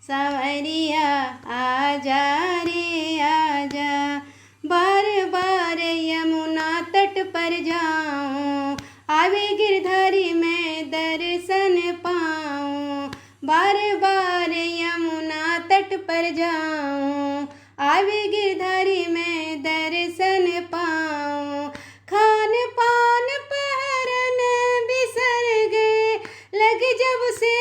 सांवरिया आजा रे आजा। बार बार यमुना तट पर जाऊं, आवे गिरधारी मैं दर्शन पाऊं। बार बार यमुना तट पर जाऊं, आवे गिरधारी मैं दर्शन पाऊं। खान पान पहरन बिसर गए, लग जब से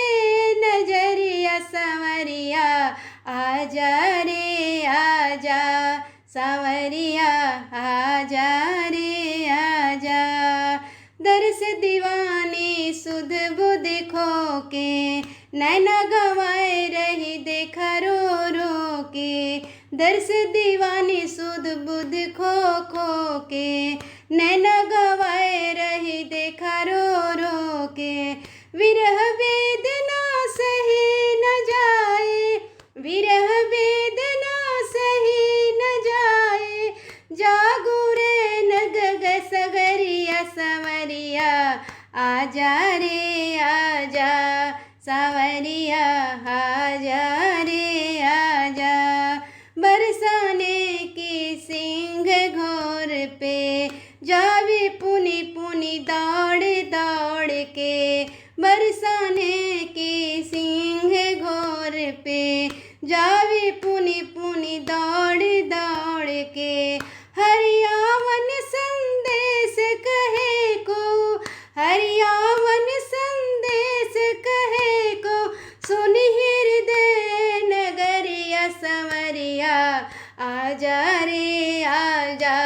नजरिया सांवरिया आजा रे आजा। सांवरिया आजा रे आजा। दर्श दीवानी सुध बुध खो के, नैना गवाए रही देखा रो रो के। दर्श दीवानी सुध बुध खो खो के, नैना गवाए रही देखा रो रो के। विरह वेदना सही न जाए, विरह वेदना सही न जाए। जागू रे नग सगरिया सांवरिया आजा रे आजा। सांवरिया आजा रे आजा। बरसाने की सिंह घोर पे, जावे पुनि पुनि दौड़ दौड़ के। बरसाने की सिंह घोर पे, जावे पुनि पुनि दौड़ दौड़ के। हरियावन संदेश कहे को, हरियावन संदेश कहे को। सुन हृदय नगरिया सांवरिया आजा रे आजा।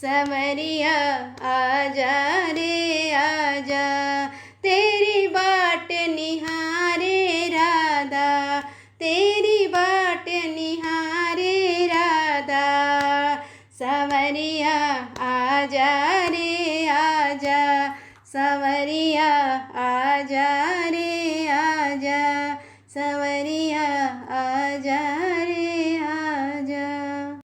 सांवरिया आजा रे आजा। तेरी बाट निहारे राधा, तेरी बाट निहारे राधा। सांवरिया आजा रे आजा। सांवरिया